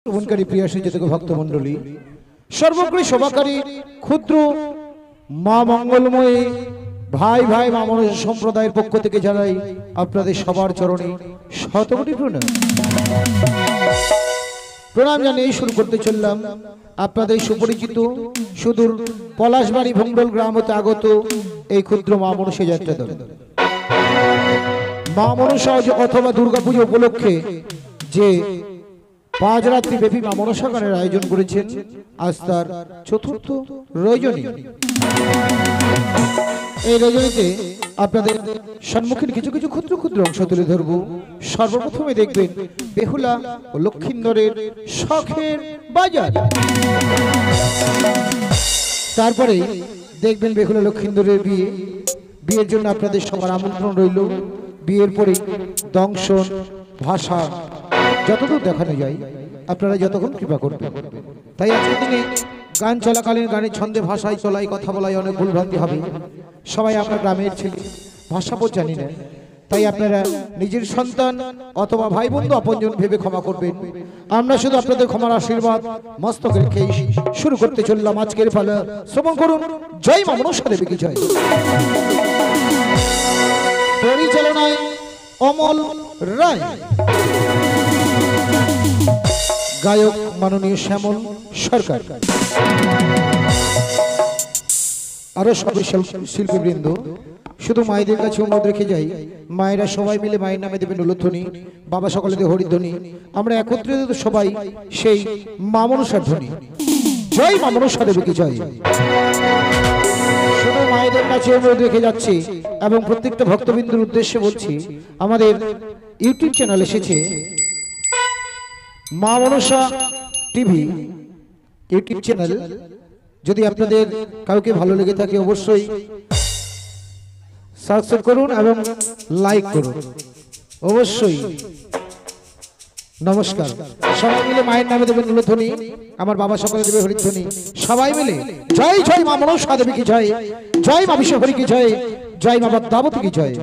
শ্রবণকারী প্রিয় শ্রীযুত ভক্তমণ্ডলী, সর্বগ্রী সভাকারী ক্ষুদ্র মা মঙ্গলময়ী ভাই ভাই মা মনসা সম্প্রদায়ের পক্ষ থেকে জানাই আপনাদের সবার চরণে শতকোটি প্রণাম। প্রণাম জানিয়ে শুরু করতে চললাম আপনাদের সুপরিচিত সুদূর পলাশবাড়ি ভঙ্গল গ্রাম হতে আগত এই ক্ষুদ্র মা মনসা যাত্রা দল। মা মনসা অথবা দুর্গাপুজো উপলক্ষে যে 5 রাত্রি ব্যাপী মা মনসা গানের আয়োজন করেছেন, আজ তার চতুর্থ রজনী। এই রজনীতে আপনাদের সম্মুখীন কিছু কিছু ক্ষুদ্র ক্ষুদ্র অংশ তুলে ধরব। সর্বপ্রথমে দেখবেন বেহুলা ও লক্ষিন্দরের শখের বাজার, তারপরে দেখবেন বেহুলা লক্ষিন্দরের বিয়ে। বিয়ের জন্য আপনাদের সবার আমন্ত্রণ রইল। বিয়ের পরে দংশন ভাষা যতদূর দেখানো যায় আপনারা যতক্ষণ কৃপা করবেন। তাই আজকের দিনে গান চলাকালীন গানের ছন্দে ভাষায় চলাই কথা বলাই অনেক ভুলভ্রান্তি হবে। সবাই আপনার গ্রামের ছেলে, ভাষাবোধ জানি না, তাই আপনারা নিজের সন্তান অথবা ভাই বন্ধু আপনজন ভেবে ক্ষমা করবেন। আমরা শুধু আপনাদের ক্ষমার আশীর্বাদ মস্তকে রেখে শুরু করতে চললাম আজকের পালা। শ্রবণ করুন জয় মা মনসা দেবী কি জয়। পরিচালনায় অমল রায়, গায়ক মাননীয় শ্যামল সরকার, আরো সবাই শিল্পীবৃন্দ। শুধু মায়েদের কাছে অনুরোধ রেখে যাই, মায়েরা সবাই মিলে মায়ের নামে দেবেন উলুধ্বনি, বাবা সকলে দেবে হরিধ্বনি। আমরা একত্রিত সবাই সেই মা মনসার ধ্বনি। জয় মা মনসা দেবী কি জয়। শুধু মায়েদের কাছে অনুরোধ রেখে যাচ্ছি এবং প্রত্যেকটা ভক্তবৃন্দের উদ্দেশ্যে বলছি, আমাদের ইউটিউব চ্যানেল এসেছে মা মনসা টিভি ইউটিউব চ্যানেল। যদি আপনাদের কাউকে ভালো লেগে থাকে অবশ্যই সাবস্ক্রাইব করুন এবং লাইক করুন অবশ্যই। নমস্কার। সবাই মিলে মায়ের নামে দেবেন উলুধ্বনি, আমার বাবা সকলে দেবে হরিধ্বনি। সবাই মিলে জয় জয় মা মনসা দেবী কি জয়, জয় মা বিশ্ব হরি কি জয়, জয় মা পদ্মাবতী কি জয়।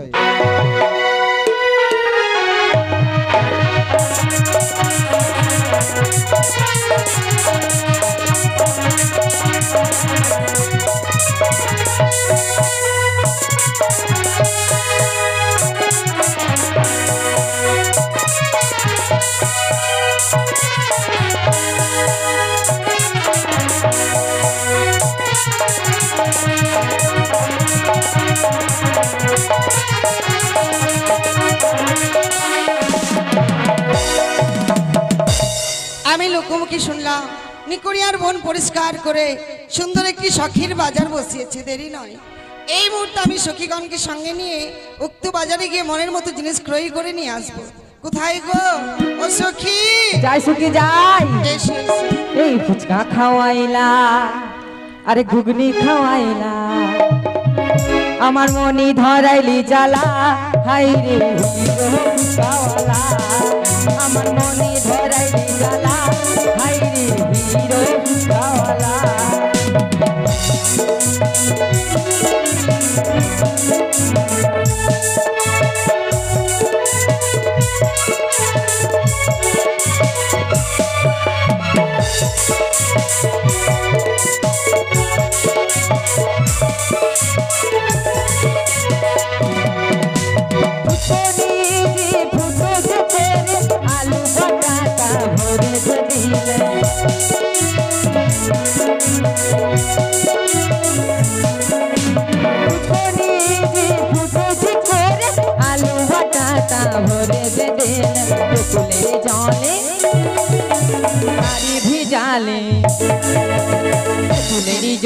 আমি লোকমুখে শুনলাম নিকুড়িয়ার বন পরিষ্কার করে সুন্দর একটি শখের বাজার বসিয়েছে। দেরি নয়, এই মুহূর্তে আমি সখীগণকে সঙ্গে নিয়ে উক্ত বাজারে গিয়ে মনের মতো জিনিস ক্রয় করে নিয়ে আসবো। কোথায় গো ও সখী? যাই সখী যাই। এসো এসো। এই ফুচকা খাওয়াইলা, আরে ঘুগনি খাওয়াইলা, আমার মনি ধরাইলি জ্বালা, হাই রে ফুচকাওয়ালা, আমার মনি ধরাইলি জ্বালা, হাই রে হিরো ফুচকাওয়ালা।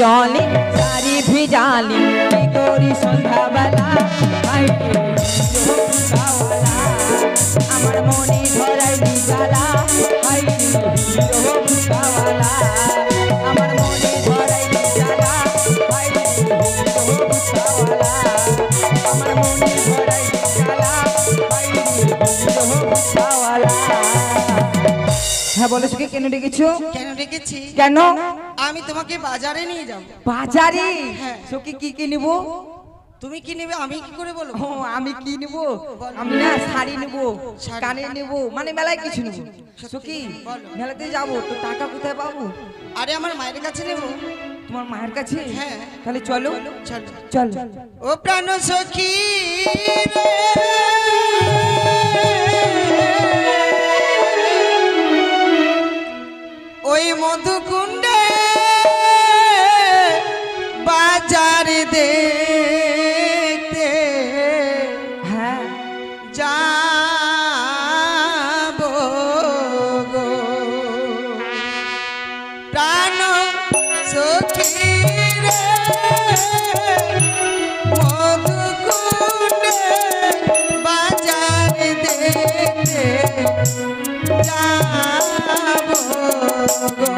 জলে সারি ভিজালি গৌরী সন্ধ্যাবেলা, আমার মনে ধরাইলি জ্বালা, আমার মনে ধরাইলি জ্বালা, আমার মনে ধরাইলি জ্বালা। হ্যাঁ বলো সখী, কেন ডেকেছো? কেন ডেকেছি? কেন? আমি তোমাকে বাজারে নিয়ে যাব। বাজারে? হ্যাঁ। সখী কি কি নিব? তুমি কি নেবে আমি কি করে বলবো? ও আমি কি নেব? আমি না শাড়ি নেব, কানে নেব, মানে মেলায় কিছু নেব। সখী বলো। মেলাতে যাব, তো টাকা কোথায় পাবো? আরে আমার মায়ের কাছে নেবো। তোমার মায়ের কাছে? হ্যাঁ। তাহলে চলো চল চল। ও প্রাণ সখী রে, ওই মধুকুণ্ডে বাজার দেখতে হ্যাঁ যাবো গো। প্রাণ সখী রে, মধুকুণ্ডে বাজার দেখতে যাবো গো।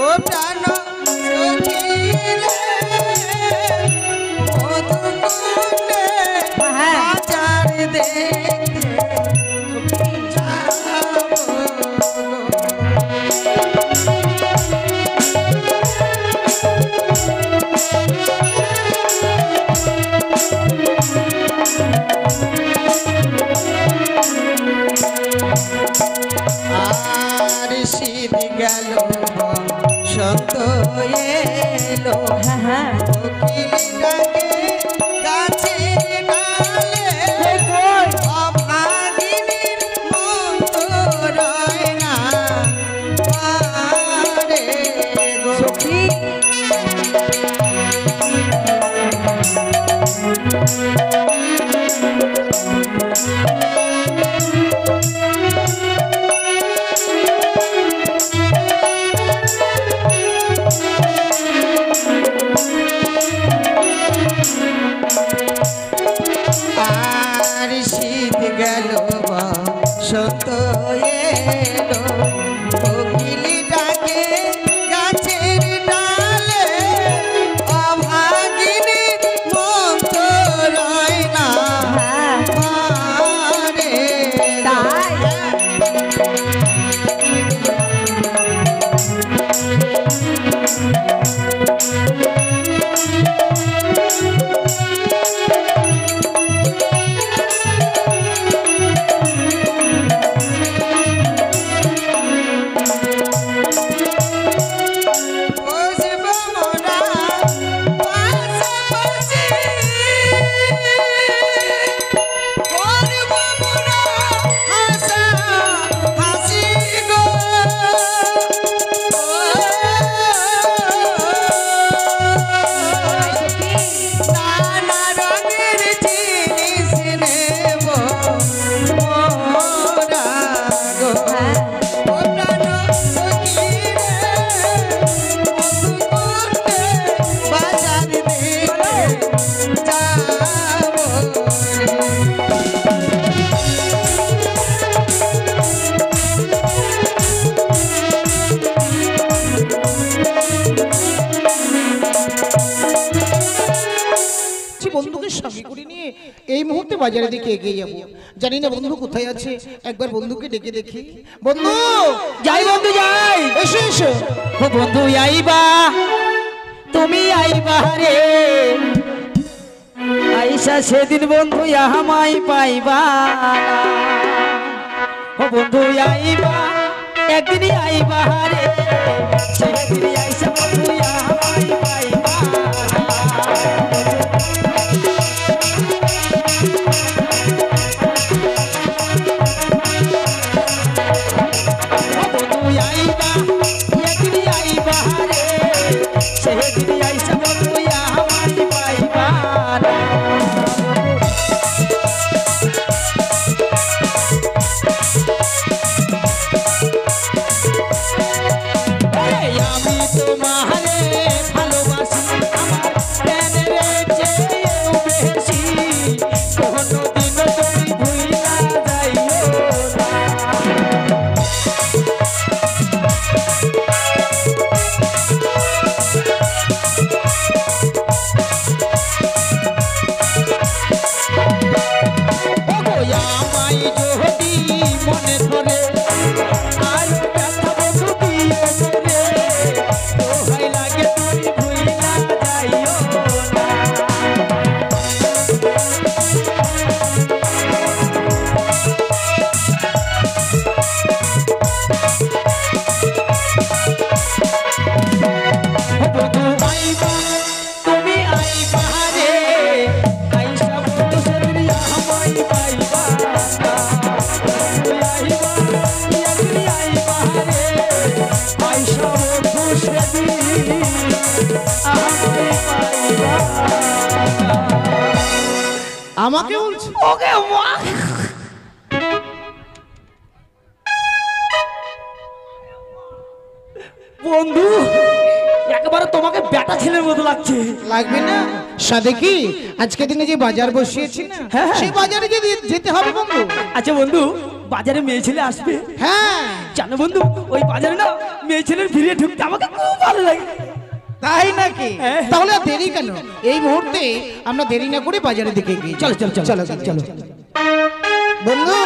ও প্রাণ সখী রে, মধুকুণ্ডে হ্যাঁ। বাজার দেখতে যাবো গো। আর শীত গেল সন্ত এলো, হ্যাঁ হ্যাঁ কোকিল ডাকে গাছে ডালে, অভাগিনীর মন তো রয় না পারে গো। সখী আর শীত গেল সন্ত এলো, কোকিল ডাকে গাছের ডালে, অভাগিনীর মন তো রয় না হ্যাঁ পারে গো। তাই বসবো মোরা পাশাপাশি, করবো মোরা হাসাহাসি গো। নানা রঙের জিনিস নেব মোরা গো। হ্যাঁ ও প্রাণ সখী রে, মধুকুণ্ডে বাজার দেখতে যাবো রে। সে বন্ধুকে সঙ্গে করে নিয়ে এই মুহূর্তে বাজারের দিকে এগিয়ে যাব। জানি না বন্ধু কোথায় আছে, একবার বন্ধুকে ডেকে দেখি। বন্ধু যাই বন্ধু যাই। এসো এসো। ও বন্ধু আইবা, তুমি আইবা রে, আইসা সেদিন বন্ধু আমায় পাইবা না। ও বন্ধু আইবা, একদিন আইবা রে, সেদিন আইসা বন্ধু আমায় পাইবা না। ও বন্ধু আইবা, একদিন আইবা রে, সেদিন আইসা বন্ধু আমায় পাইবা না। আমি তোমার আমাকে বলছে? ওকে মা বন্ধু একেবারে তোমাকে বেটা ছেলের মতো লাগছে। লাগবে না সাথে কি আজকে দিনে যে বাজার বসিয়েছি না, হ্যাঁ। সেই বাজারে যদি যেতে হবে বন্ধু। আচ্ছা বন্ধু, বাজারে মেয়ে ছেলে আসবে হ্যাঁ জানো বন্ধু, ওই বাজারে না মেয়ে ছেলের ভিড়ে ঢুকতে আমাকে খুব ভালো লাগে। তাই নাকি? হ্যাঁ। তাহলে আর দেরি কেন, এই মুহূর্তে আমরা দেরি না করে বাজারে দিকে গিয়ে চলো চলো চলো চলো চলো। বন্ধু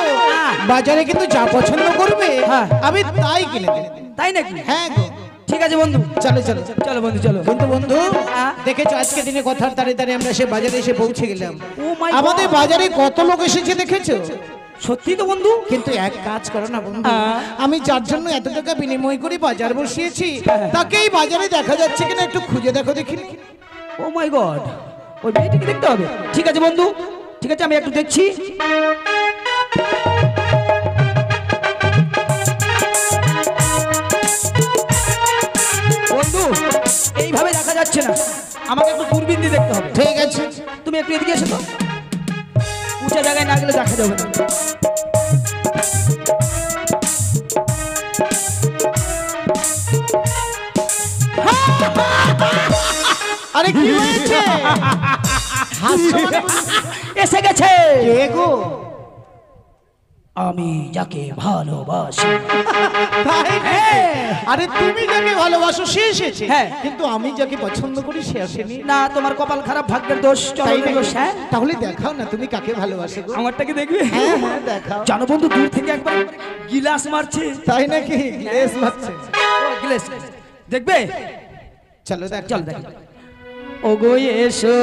বাজারে কিন্তু যা পছন্দ করবে হ্যাঁ। আমি তাই কিনে দেব। তাই নাকি? হ্যাঁ গো। ঠিক আছে বন্ধু, চলো চলো চলো বন্ধু চলো। কিন্তু বন্ধু হ্যাঁ। দেখেছো আজকে দিনে কথার তারে তারে আমরা সে বাজারে এসে পৌঁছে গেলাম। ও মাই গড। আমাদের বাজারে কত লোক এসেছে দেখেছো? সত্যি তো বন্ধু। কিন্তু এক কাজ করো না বন্ধু, হ্যাঁ। আমি যার জন্য এত টাকা বিনিময় করে বাজার বসিয়েছি হ্যাঁ। তাকেই বাজারে দেখা যাচ্ছে কিনা একটু খুঁজে দেখো দেখি। ও মাই গড, ওই মেয়েটিকে দেখতে হবে। ঠিক আছে বন্ধু, ঠিক আছে আমি একটু দেখছি। বন্ধু এইভাবে দেখা যাচ্ছে না, আমাকে একটু দূরবীন দিয়ে দেখতে হবে। ঠিক আছে তুমি একটু এদিকে এসো তো, উঁচা জায়গায় না গেলে দেখা যাবে না। আরে কি হয়েছে? হাসছো মানে? এসে গেছে কে গো? আমি যাকে ভালোবাসি। তাই নাকি? আরে তুমি যাকে ভালোবাসো সে এসেছে, হ্যাঁ। কিন্তু আমি যাকে পছন্দ করি সে আসেনি। না, তোমার কপাল খারাপ, ভাগ্যের দোষ। চলো তাই নাকি? দোষ, হ্যাঁ। তাহলে দেখাও না তুমি কাকে ভালোবাসো গো? আমারটাকে দেখবে? হ্যাঁ হ্যাঁ দেখাও। জানো বন্ধু, দূর থেকে একবার গিলাস মারছে। তাই নাকি? গ্লেস মারছে। ও, গিলাস দেখবে? চলো দেখ চল দেখ। ও গো এসো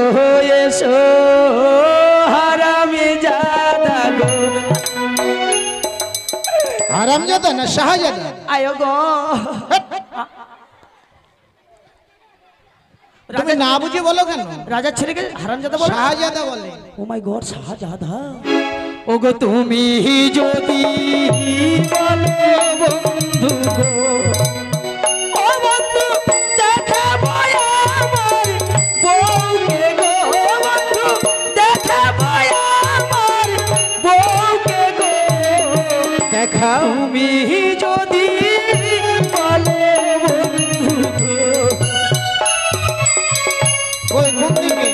এসো হারামি জাদা গো, হারামজাদা না শাহজাদা? আয়ো গো। তুমি না বুঝে বলো কেন? রাজার ছেলেকে হারামজাদা বলো? শাহজাদা বলে। ও মাই গড, শাহজাদা। ও গো তুমি যদি বলো বন্ধু গো, ও বন্ধু দেখাবো আমার বউকে গো, বন্ধু দেখাবো আমার বউকে গো, দেখাও। তুমি যদি বলো বন্ধু গো। ওই কোন দিকে?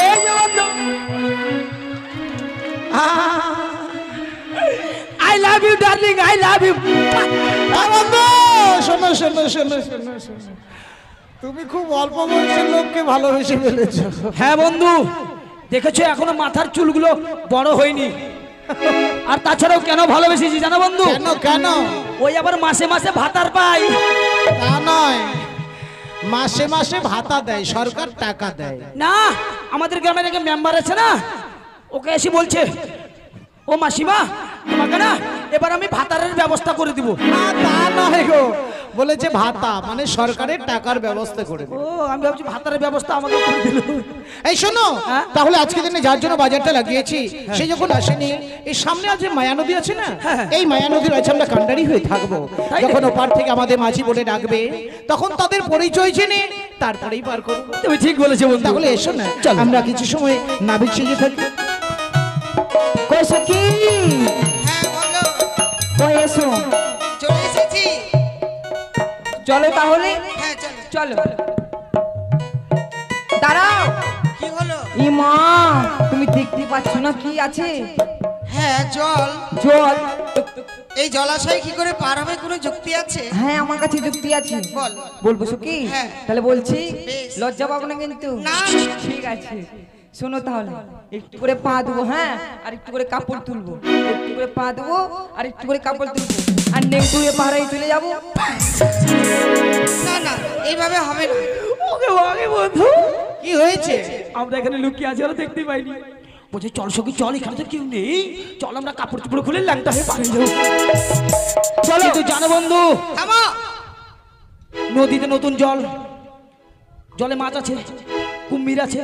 এই যে বন্ধু, I love you darling, I love you. বন্ধু শোনো শোনো শোনো শোনো শোনো, তুমি খুব অল্প বয়সের লোককে ভালোবেসে ফেলেছো। হ্যাঁ বন্ধু, দেখেছো এখনো মাথার চুলগুলো বড় হয়নি। আর তাছাড়াও কেন ভালোবেসেছি জানো বন্ধু? কেন কেন? ওই আবার মাসে মাসে ভাতার পাই। তা নয়, মাসে মাসে ভাতা দেয় সরকার, টাকা দেয়। না, আমাদের গ্রামের একটা মেম্বার আছে না, ওকে এসে বলছে, ও মাসিমা তোমাকে না এবার আমি ভাতারের ব্যবস্থা করে দিব। তা নয় গো, বলেছে ভাতা মানে সরকারের টাকার ব্যবস্থা করে ও, দেবে। আমি ভাবছি ভাতারের ব্যবস্থা আমাকে করে দিল। এই শোনো, হ্যাঁ? তাহলে আজকে দিনে যার জন্য বাজারটা লাগিয়েছি সে যখন আসেনি, এই সামনে আজ যে মায়া নদী আছে না, হ্যাঁ। এই মায়া নদীর আছে আমরা কান্ডারি হয়ে থাকবো। তাই যখন ওপার থেকে আমাদের মাঝি বলে ডাকবে তখন তাদের পরিচয় জেনে তারপরেই পার করবো। তুমি ঠিক বলেছো বন্ধু। তাহলে এসো না, চলো। আমরা কিছু সময় নাবিক সেজে থাকি। কইছো কি? হ্যাঁ বলো। কই এসো, চলে এসেছি। চলো তাহলে। হ্যাঁ চলো। চলো, দাঁড়াও। কি হলো? ইমা, তুমি দেখতে পাচ্ছ না কি আছে? হ্যাঁ জল। জল। এই জলাশয় কি করে পার হবে কোনো যুক্তি আছে? হ্যাঁ আমার কাছে যুক্তি আছে। বল। বলবো কি? হ্যাঁ। তাহলে বলছি, বেশ। লজ্জা পাবো না কিন্তু। না। ঠিক আছে, শোনো তাহলে। একটু করে পা দেবো, হ্যাঁ, আর একটু করে কাপড় তুলবো। একটু করে পা দেবো আর একটু করে কাপড় তুলবো, আর নেংটুয়ে পাহাড়ে চলে যাবো। না না, এইভাবে হবে না। ওকে ওকে বন্ধু, কি হয়েছে? আমরা এখানে লুকিয়ে আছি, আর দেখতে পাইনি। বলছে চল সখী চল, এখানে তো কেউ নেই, চল আমরা কাপড় চোপড় খুলে ল্যাংটা হয়ে পালিয়ে যাবো। চলো। কিন্তু জানো বন্ধু, থামো। নদীতে নতুন জল, জলে মাছ আছে, কুমির আছে,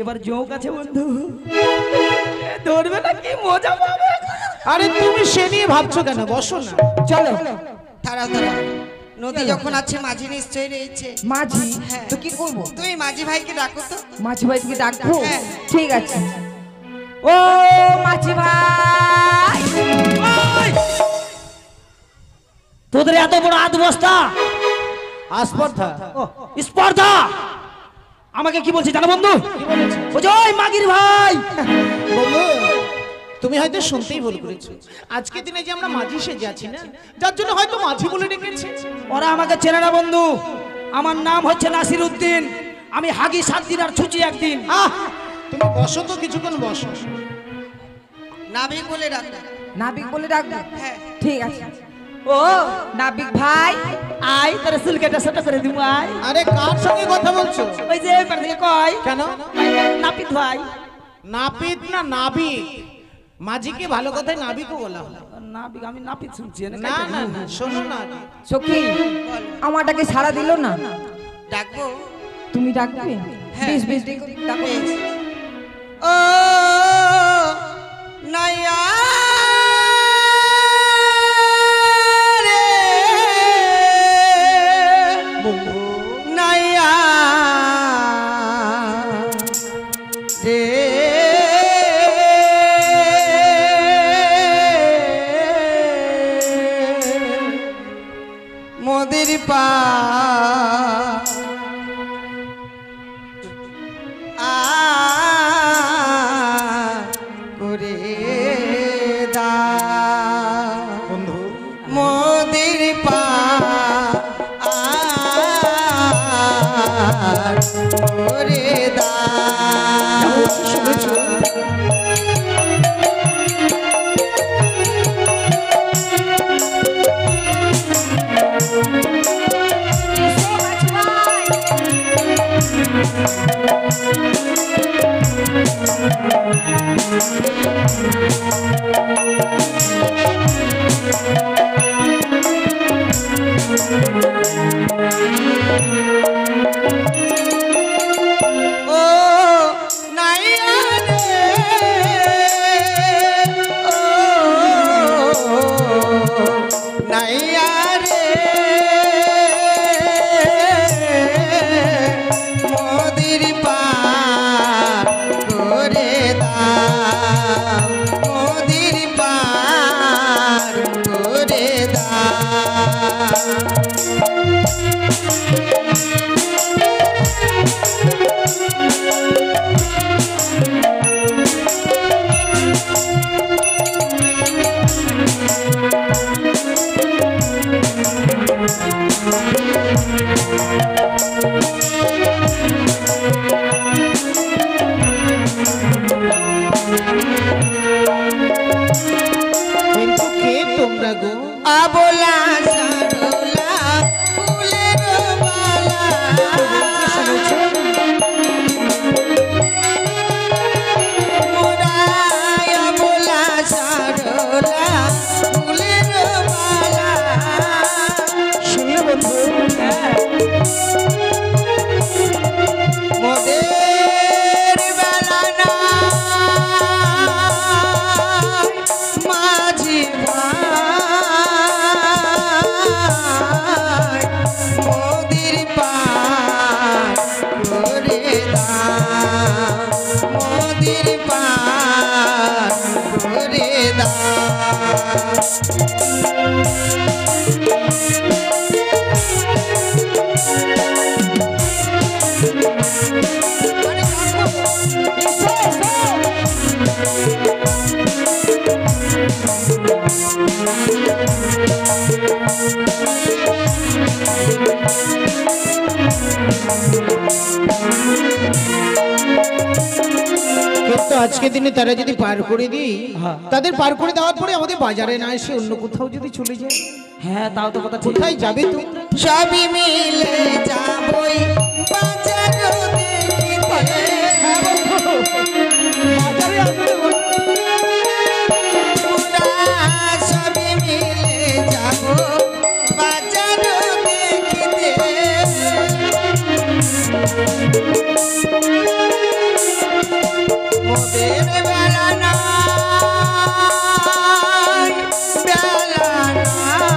এবার জোঁক আছে বন্ধু। ধরবে না, কি মজা পাবে। আরে তুমি সে নিয়ে ভাবছো কেন? বসো না। চলো। দাঁড়াও দাঁড়াও। নদী যখন আছে মাঝি নিশ্চয়ই রয়েছে। মাঝি? হ্যাঁ। তো কি করবো? তুমি মাঝি ভাইকে ডাকো তো। মাঝি ভাইকে ডাকবো? হ্যাঁ। ঠিক আছে। ও মাঝি ভাই, তোদের এত বড় হাত বস্তা আস্পর্ধা স্পর্ধা আমাকে কি বলছে জানো বন্ধু? বলছে ওই মাগির ভাই। বন্ধু তুমি হয়তো শুনতেই ভুল করেছো, আজকে দিনে যে আমরা মাঝি সেজে আছি না, যার জন্য হয়তো মাঝি বলে ডেকেছে। ওরা আমাকে চেনে না বন্ধু, আমার নাম হচ্ছে নাসির উদ্দিন, আমি হাগি 7 দিন আর ছুচি 1 দিন। তুমি বসো তো কিছুক্ষণ বসো। নাবিক বলে ডাকো। নাবিক বলে ডাকবো? হ্যাঁ। ঠিক আছে। ও নাবিক ভাই, আয় তোর চুলকাটা ছোট করে দিব আয়। আরে কার সঙ্গে কথা বলছো? ওই যে এবার থেকে কয় কেন? নাপিত ভাই। নাপিত না নাবিক? মাঝিকে ভালো কথায় নাবিকও বলা হয়। নাবিক? আমি নাপিত শুনছি। না না না, শোনো না আগে। সখী আমারটাকে সাড়া দিল না, ডাকবো? তুমি ডাকবে? হ্যাঁ। বেশ বেশ ডাকো। ও নাইয়া রে, বন্ধু নাইয়া রে, মোদের পা করে দা বন্ধু মোদের পা করে দা। ও নাইয়া রে, ও নাইয়া রে, মোদের পার করে দাও, মোদের পার করে দাও। কিন্তু কে তোমরা গো? আবোলা সারোলা ফুলের মালা, মোরা আবোলা সারোলা ফুলের মালা। শুনলে বন্ধু? মোদের বেলা না মাঝি ভাই, মোদের পার করে দাও, মোদের পার করে দাও। কিন্তু আজকে দিনে তারা যদি পার করে দিই, তাদের পার করে দেওয়ার পরে আমাদের বাজারে না এসে অন্য কোথাও যদি চলে যায়, হ্যাঁ তাও তো কথা ঠিক। কোথায় যাবে তুমি? সবই মিলে যাবই বাজার দেখিতে, মোরা সবই মিলে যাব বাজার দেখিতে। মোদের বেলা নাই, বেলা নাই,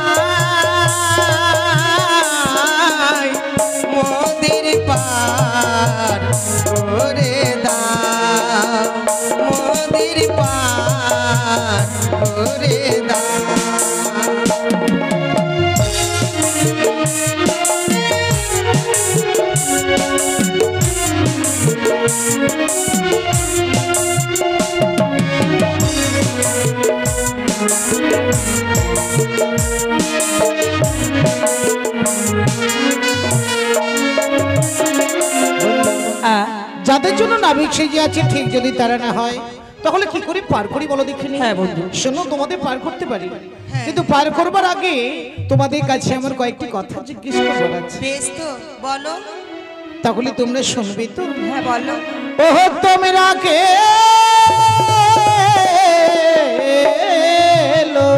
ঠিক সেজে আছে, ঠিক যদি তারা না হয় তাহলে কি করে পার করি বলো দেখিনি? হ্যাঁ বন্ধু। শোনো, তোমাদের পার করতে পারি, কিন্তু পার করবার আগে তোমাদের কাছে আমার কয়েকটি কথা জিজ্ঞেস করার আছে। বেশ তো বলো। তাহলে তোমরা শুনবে তো? হ্যাঁ বলো। ওহ তোমরা কে লো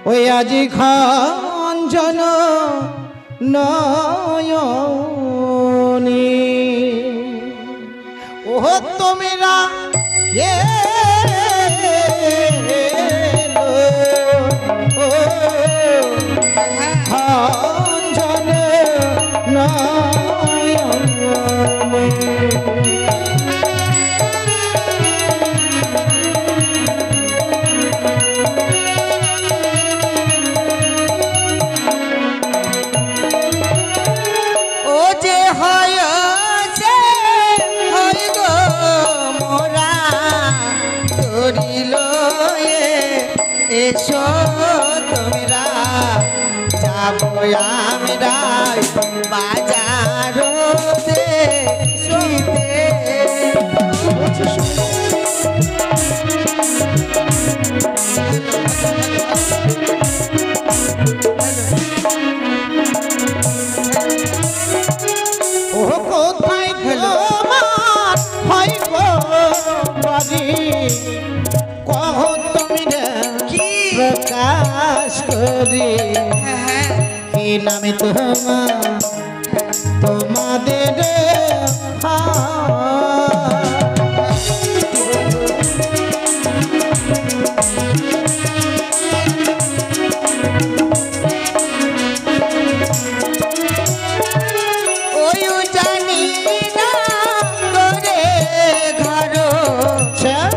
ওই আজি খঞ্জন নয়নি, ওহ তোমরা কে লো খঞ্জন নয়নি। ও যে হয় সে হয় গো মোরা তরিল এসো তোমরা যাবো আমরা বাজার ও কোথায় তোমার হয় গো বাড়ি, কহ তুমি কি? প্রকাশ করি হ্যাঁ কি নামে তোমাদের ওই জানি না করে ঘর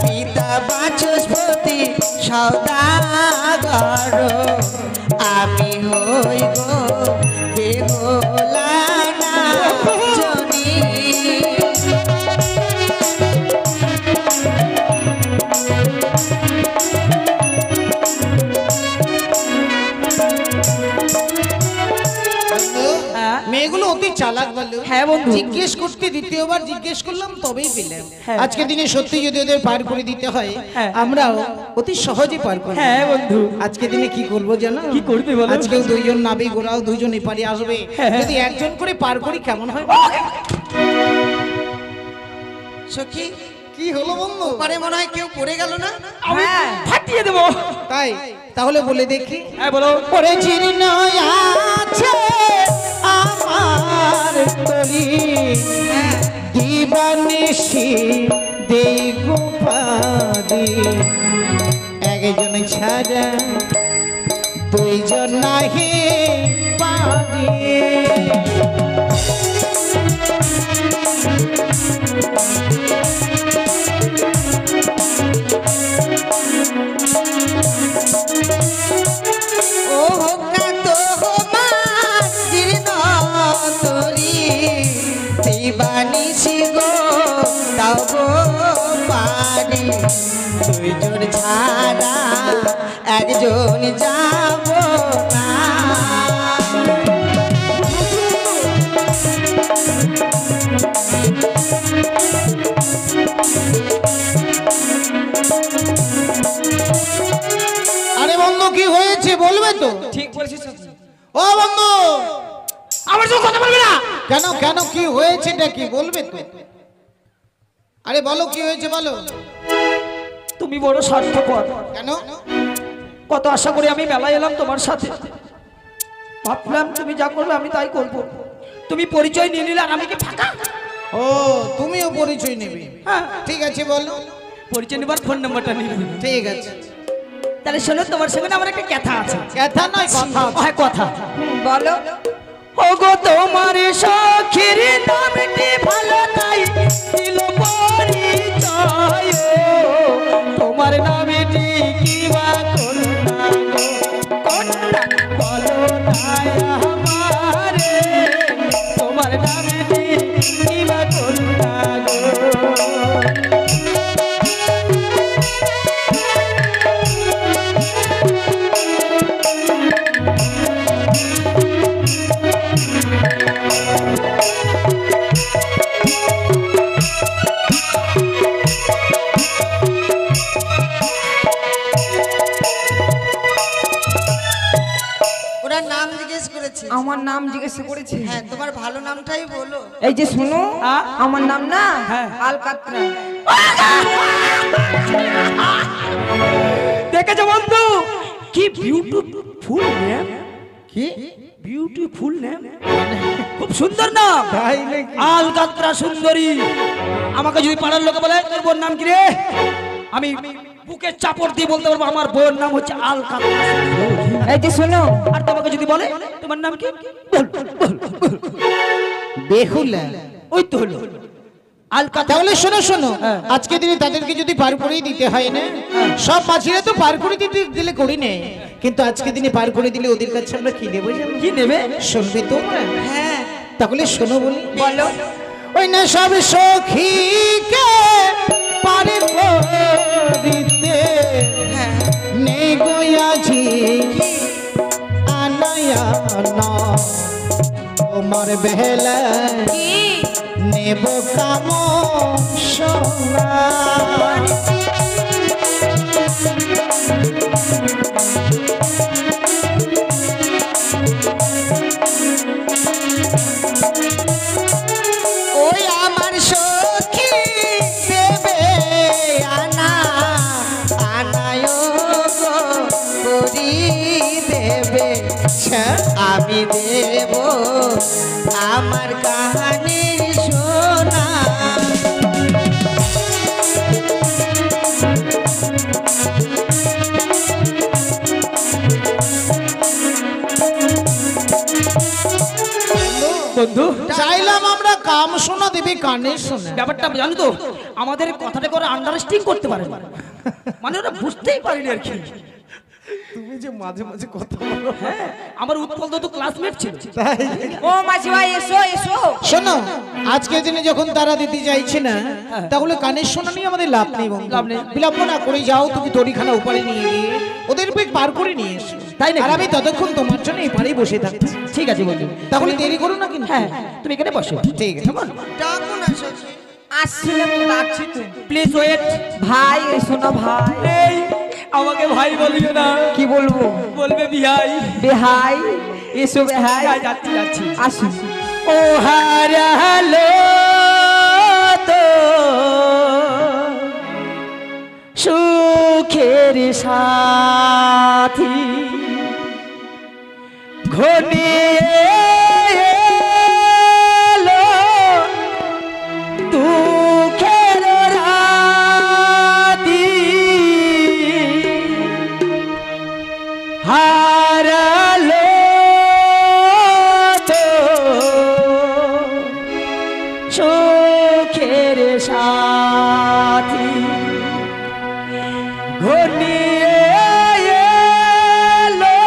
পিতা বাচস্পতি সদাগর আমি হই গো বেহুলা না জনি। মেয়েগুলো অতি চালাক বলো। হ্যাঁ বন্ধু। জিজ্ঞেস করতে দ্বিতীয়বার জিজ্ঞেস করলাম তবেই পেলাম। হ্যাঁ। আজকে দিনে সত্যি যদি ওদের পার করে দিতে হয় হ্যাঁ। আমরাও অতি সহজে পার করব। হ্যাঁ বন্ধু। আজকে দিনে কি করব জানো? কি করবে বলো? আজকে দুইজন নাবিক ওরাও দুইজন এপারে আসবে, হ্যাঁ। যদি একজন করে পার করি কেমন হয়? সখী কি হলো বন্ধু? ওপারে মনে হয় কেউ পড়ে গেল না? হ্যাঁ ফাটিয়ে দেবো। তাই তাহলে বলে দেখি। হ্যাঁ বলো। পরে জীর্ণ আছে আমার তরি, দিবানিশি দেই গোপারি, একজন ছাড়া দুইজন নাহি পারি। ও হোক না তোমার জীর্ণ তরি, দিবানিশি গো তাও গো পারি, দুইজন ছাড়া একজন যাব না। আরে বন্ধু কি হয়েছে বলবে তো? ঠিক বলেছিস সত্যি। ও বন্ধু আমার সঙ্গে কথা বলবে না। কেন কেন কি হয়েছে এটা কি বলবে তো? আরে বলো কি হয়েছে বলো। তুমি বড় স্বার্থপর। কেন? কত আশা করে আমি মেলায় এলাম তোমার সাথে, ভাবলাম তুমি যা করবে আমি তাই করব। তুমি পরিচয় নিয়ে নিলে আর আমি কি ফাঁকা? ও তুমিও পরিচয় নেবে? হ্যাঁ। ঠিক আছে বলো। পরিচয় নেবার ফোন নাম্বারটা নিয়ে নিবি। ঠিক আছে। তাহলে শোনো, তোমার সঙ্গে না আমার একটা কথা আছে। কথা নয় কথা আছে। হ্যাঁ কথা। বলো। ওগো তোমার সখীর নামটি ভালো তাই দিল পরিচয়, তোমার নামটি কি বা কন্যা গো, কন্যা বলো না আমারে, তোমার নামটি কি বা কন্যা গো। আমার নাম জিজ্ঞেস করেছে। হ্যাঁ তোমার ভালো নামটাই বলো। এই যে শোনো, আমার নাম না আলকাতরা। দেখেছো বন্ধু কি বিউটিফুল নেম, কি বিউটিফুল নেম, খুব সুন্দর নাম। তাই নাকি? আলকাতরা সুন্দরী। আমাকে যদি পাড়ার লোকে বলে তোর বোন নাম কি রে, আমি বুকে চাপড় দিয়ে বলতে পারবো আমার বোন নাম হচ্ছে আলকাতরা। এই যে শোনো, আর তোমাকে যদি বলে তোমার নাম কি, বল বল বল। বেহুলা। ওই তো হলো আলকাতরা। তাহলে শোনো শোনো, আজকে দিনে তাদেরকে যদি পার করেই দিতে হয় না, সব মাঝিরা তো পার করে দিতে দিলে করি নে, কিন্তু আজকে দিনে পার করে দিলে ওদের কাছে আমরা কি নেবো জানো? কি নেবে? শুনবে তোমরা? হ্যাঁ তাহলে শোনো বলি, বলো। ওই না সব সখীকে পার দিতে নেই গোয়াজি আনায়া না তোমার বেলা নেব কাম সোনা। ওই আমার সখী দেবে আনা আনায় গো করি দেবে, আমি দেব আমার কাহানির সোনা। বন্ধু চাইলাম আমরা কাম শোনা দেবে কানে শোনা। ব্যাপারটা জানো তো, আমাদের কথাটা করে আন্ডারস্ট্যান্ডিং করতে পারে না, মানে ওরা বুঝতেই পারেনি আর কি। তুমি যে মাঝে মাঝে কথা বলো। হ্যাঁ, আমার উৎপল তো ক্লাসমেট ছিল। ও মাসি ভাই এসো এসো। শোনো, আজকের দিনে যখন তারা দিতে চাইছে না, তাহলে কানের শোনা নিয়ে আমাদের লাভ নেই বন্ধু। লাভ নেই। বিলম্ব না করে যাও, তুমি দড়িখানা উপরে নিয়ে গিয়ে ওদের বেগ পার করে নিয়ে এসো। তাই নাকি? আর আমি ততক্ষণ তোমার জন্য এই পাড়েই বসে থাকছি। ঠিক আছে বন্ধু, তাহলে দেরি করো না কিন্তু। হ্যাঁ তুমি এখানে বসো। ঠিক আছে। ডাকো না সখী। আসছিলাম তো, ডাকছি তো। Please wait. ভাই শোনো ভাই। এই আমাকে ভাই বলিও না, কি বলবো? বলবে বিহাই। বেহাই এসো বেহাই। যাচ্ছি যাচ্ছি। আসুন। ও হারালো তো সুখের সাথী ঘনিয়ে এলো দুঃখের রাতি, হারালো তো সুখের সাথী ঘনিয়ে এলো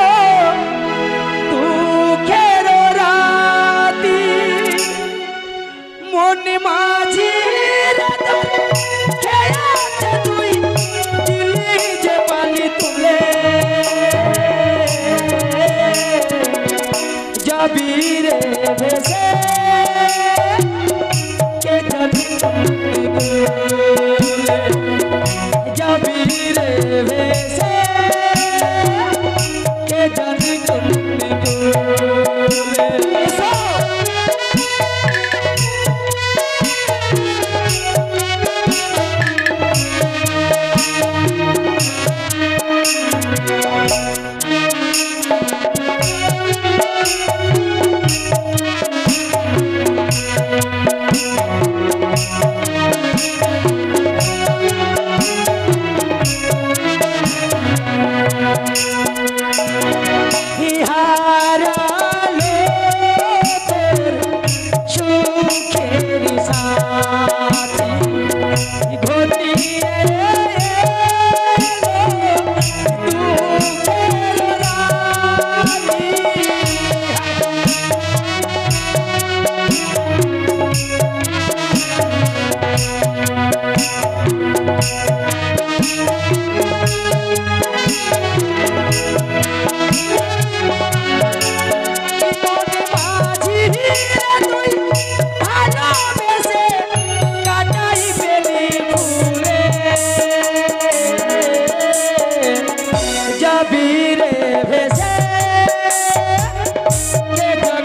দুঃখের রাতি, মনে মাঝি তুই দিলি যে পালি তুলে যাবি রে ভেসে কে জানি যাবি রে ভেসে কে জানি হারালো তোর সুখের সাথী ঘনিয়ে এলো দুঃখের রাতি, মনে মাঝি তুই ভালোবেসে কাটাই পেলি ফুলে যাবি রে ভেসে কে জানি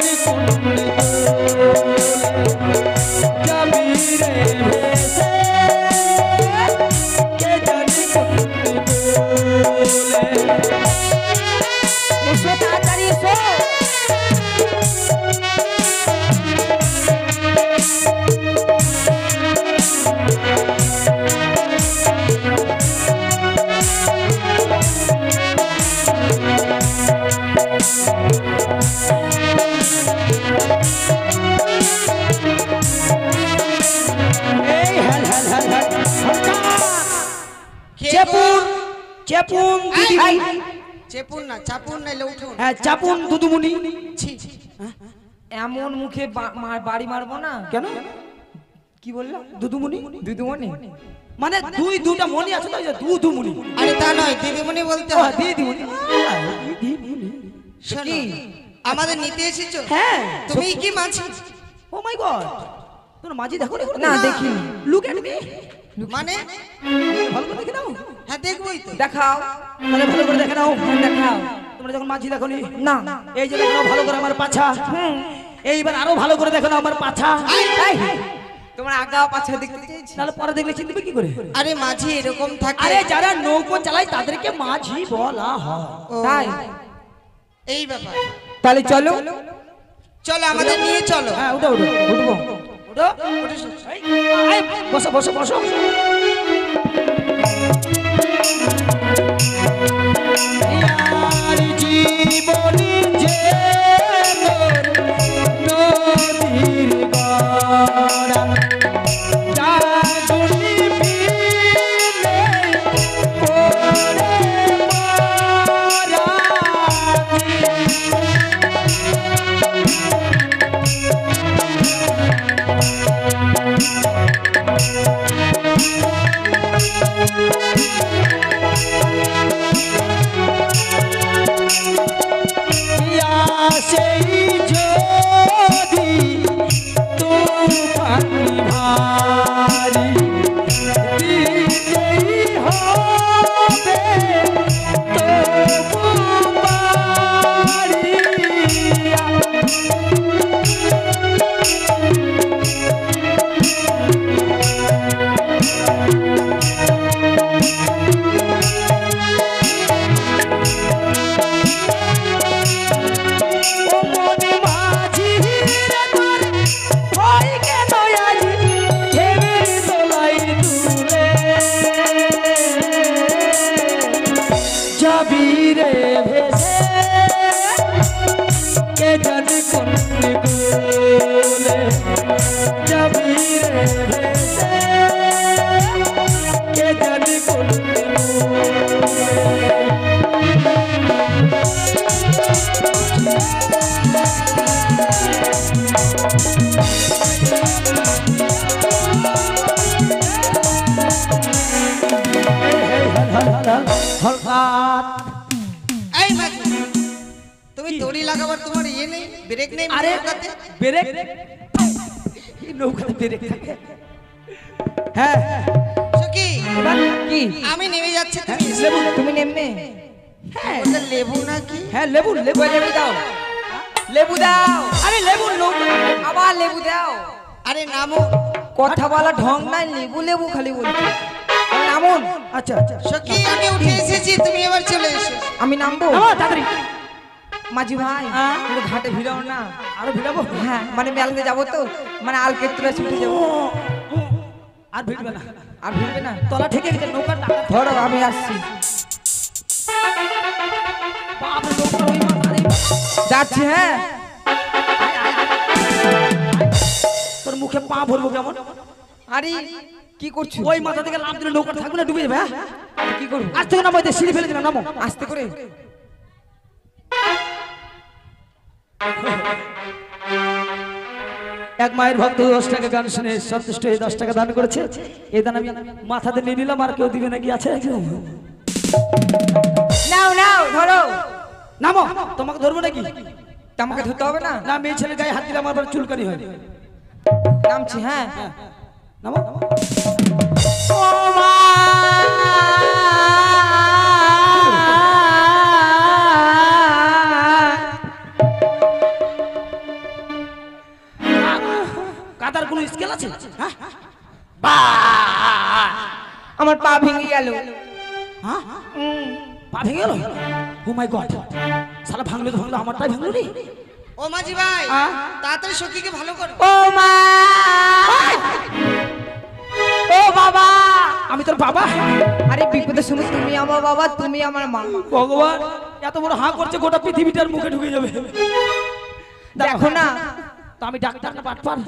খেয়ে চেপুন চেপুন দিদিমণি। চেপুন না, চাপুন নাইলে উঠুন। হ্যাঁ চাপুন দুদুমণি। ছি, ছি। এমন মুখে বাড়ি মারবো না। কেন? কি বললাম? দুদুমণি দুদুমণি মানে দুটা মণি আছে তো, এই যে দুদুমণি। আরে তা নয়, দিদিমণি বলতে ও, হয়। দিদিমণি। শোনো, কি? আমাদের নিতে এসেছো? হ্যাঁ। তুমি কি মাছি? ও মাই গড, তোর মাঝি দেখো রে? না, দেখিনি। Look at me. মানে ভালো করে দেখে নাও। হ্যাঁ দেখবোই তো। দেখাও। তাহলে ভালো করে দেখে নাও। দেখাও। তোমরা যখন মাঝি দেখোনি, না। এই যে দেখো ভালো করে আমার পাছা। এইবার আরো ভালো করে দেখো না আমার পাছা। এই, তোমার আগা পাছা দেখতে চেয়েছি। তাহলে পরে দেখলে চিনবে কি করে? আরে মাঝি এরকম থাকে। আরে যারা নৌকো চালায় তাদেরকে মাঝি বলা হয়। ও, তাই? এই ব্যাপার। তাহলে চলো। চলো আমাদের নিয়ে চলো। হ্যাঁ উঠো উঠো উঠবো। উঠো। এই, বসো বসো বসো। ইয়ার জীবনে যে নদীর গড়া জাগুনি মিলে পড়ে মরা। সেই যদি তুফান ভারী দিতেই হবে তবু পারি। ও মনে মাঝি রে তোর ভয় কেন আজি ঢেউয়ের তলায় তুলে যাবি রে ভেসে কে জানে কোন কুলে। যাবি রে ভেসে কে জানে কোন কুলে। হঠাৎ এই মাঝি, তুমি দড়ি লাগাবার তোমার ইয়ে নেই, ব্রেক নেই আরে নৌকাতে? ব্রেক, এই নৌকাতে ব্রেক থাকে। হ্যাঁ সখী, এবার কি? আমি নেমে যাচ্ছি, তুমি এসো। লেবু। তুমি নেমে? হ্যাঁ ওটা লেবু নাকি? হ্যাঁ লেবু লেবু। লেবু দাও। লেবু দাও। আরে লেবু নৌকা। আবার লেবু দাও। আরে নামো। কথা বলা ঢং নাই, লেবু লেবু খালি বলছি। নামুন। আচ্ছা আচ্ছা সখী, আমি উঠে এসেছি, তুমি এবার চলে এসো। আমি নামবো? তাড়াতাড়ি। মাঝি ভাই, হ্যাঁ? একটু ঘাটে ভিড়াও না। আরো ভিড়াবো? হ্যাঁ, মানে মেলাতে যাবো তো, মানে আলকেত্রা ছুটে যাবো। আর ভিড়বে না, আর ভিড়বে না? তলা ঠেকে গেছে নৌকার টাকা। ধরো, আমি আসছি। বাপ রে, নৌকার ওই মাথা রে। যাচ্ছি। হ্যাঁ, তোর মুখে পা ভরবো কেমন? আরে কি করছো? ওই মাথা থেকে লাফ দিলে নৌকা থাকবে না, ডুবে যাবে। হ্যাঁ কি করবো? আজ থেকে নামো, এতে সিঁড়ি ফেলে দিলাম, নামো। আস্তে করে। এক মায়ের ভক্ত 10 টাকা গান শুনে সন্তুষ্ট হয়ে 10 টাকা দান করেছে। এই দান আমি মাথাতে নিয়ে নিলাম, আর কেউ দিবে নাকি আছে? নাও নাও, ধরো। নামো, তোমাকে ধরবো নাকি? তা আমাকে ধরতে হবে না? না, মেয়ে ছেলে গায়ে হাত দিলে আমার আবার চুলকানি হয়। নামছি। হ্যাঁ, নামো। কাদার কোনো স্কেল আছে? হ্যাঁ আমার পা ভেঙে গেল। হ্যাঁ পা ভেঙে গেল? ও মাই গড, শালা ভাঙলো তো ভাঙলো, আমারটাই ভাঙলো রে। ও মাঝি ভাই, তাড়াতাড়ি সখীকে ভালো করো। ও মা, ও বাবা। আমি তোর বাবা? আরে বিপদের সময় তুমি আমার বাবা, তুমি আমার মা। ভগবান, এত বড় হাঁ করছে, গোটা পৃথিবীটার মুখে ঢুকে যাবে। দেখো না, তো আমি ডাক্তার না বাটপার?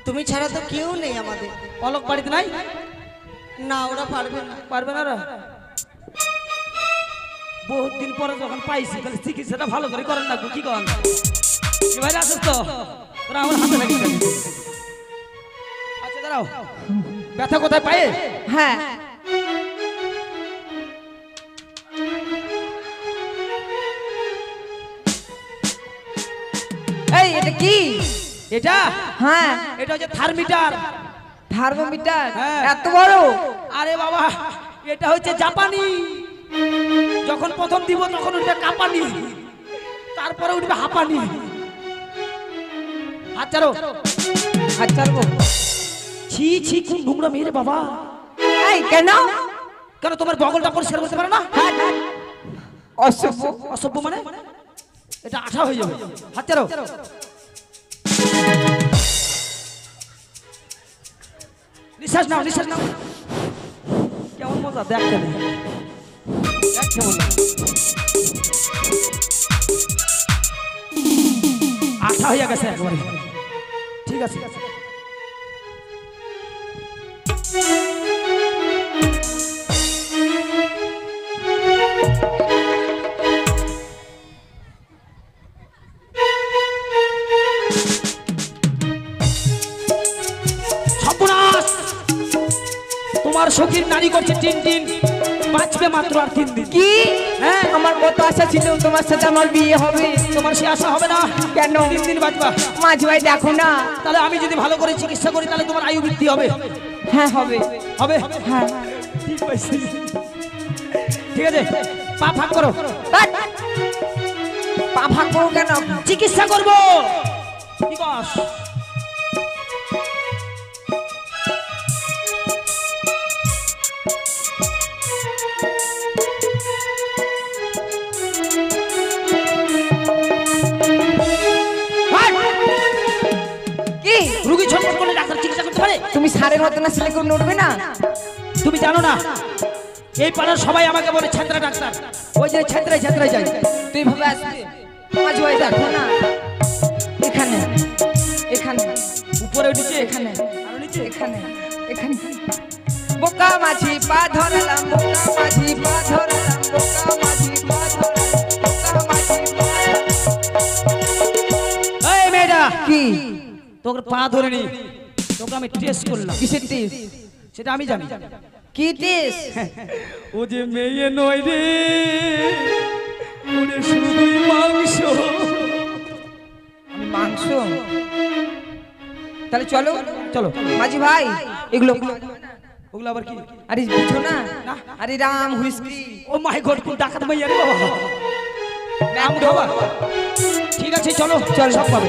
তুমি ছাড়া তো কেউ নেই আমাদের। অলোক বাড়িতে নাই? না, ওরা পারবে না। পারবে না রে? বহুত দিন পরে যখন পাইছি তাহলে চিকিৎসাটা ভালো করে করেন না কি করেন এবার আসিস তো তোরা আমার হাতে লাগিস আচ্ছা দাঁড়াও ব্যথা কোথায় পায়ে হ্যাঁ এই এটা কি এটা হ্যাঁ এটা হচ্ছে থার্মিটার থার্মোমিটার হ্যাঁ। এত বড় আরে বাবা এটা হচ্ছে জাপানি যখন প্রথম দিব তখন উঠবে কাঁপানি তারপরে উঠবে হাঁপানি হাত ছাড়ো হাত ছাড়বো ছি ছি কোন নোংরা মেয়ে রে বাবা এই কেন কেন তোমার বগলটা পরিষ্কার করতে পারে না অসভ্য অসভ্য মানে এটা আঠা হয়ে যাবে হাত ছাড়ো নিঃশ্বাস নাও নিঃশ্বাস নাও কেমন মজা দেখতে দেখ কেমন আঠা হয়ে গেছে একবারে ঠিক আছে তোমার সখীর নারী করছে টিন টিন বাঁচবে মাত্র আর 3 দিন কি হ্যাঁ আমার কত আশা ছিল তোমার সাথে আমার বিয়ে হবে তোমার সে আশা হবে না কেন 3 দিন বাঁচবা মাঝ ভাই দেখো না তাহলে আমি যদি ভালো করে চিকিৎসা করি তাহলে তোমার আয়ু বৃদ্ধি হবে হ্যাঁ হবে হবে হ্যাঁ ঠিক আছে ঠিক আছে পা ফাঁক করো বাট! পা ভাগ করো কেন চিকিৎসা করব কি কস কি রোগী ছটফট করলে ডাক্তার চিকিৎসা করতে পারে তুমি সাড়ে মতো না ছেলে কেউ নড়বে না তুমি জানো না এই পাড়ার সবাই আমাকে বলে ছেত্রা ডাক্তার ওই যে ছেত্রায় ছেত্রায় যাই তুই ভাবে আসবে মাঝ ভাই দেখো না এখানে এখানে উপরে উঠেছে এখানে আরো নিচে এখানে এখানে বোকা মাঝি পা ধরালাম বোকা মাঝি পা ধরালাম বোকা মাঝি পা ধরালাম বোকা মাঝি পা এই মেয়েটা কি তোর পা ধরে নি তোকে আমি টেস্ট করলাম কিসের টেস্ট সেটা আমি জানি কি টেস্ট ও যে মেয়ে নয় রে ওরে শুধুই মাংস মাংস তাহলে চলো চলো মাঝি ভাই এগুলো ওগুলো আবার কি আরে বুঝো না আরে রাম হুইস্কি ও মাই গড কোন ডাকাত মাইয়া রে বাবা নাম খাবা ঠিক আছে চলো চল সব পাবে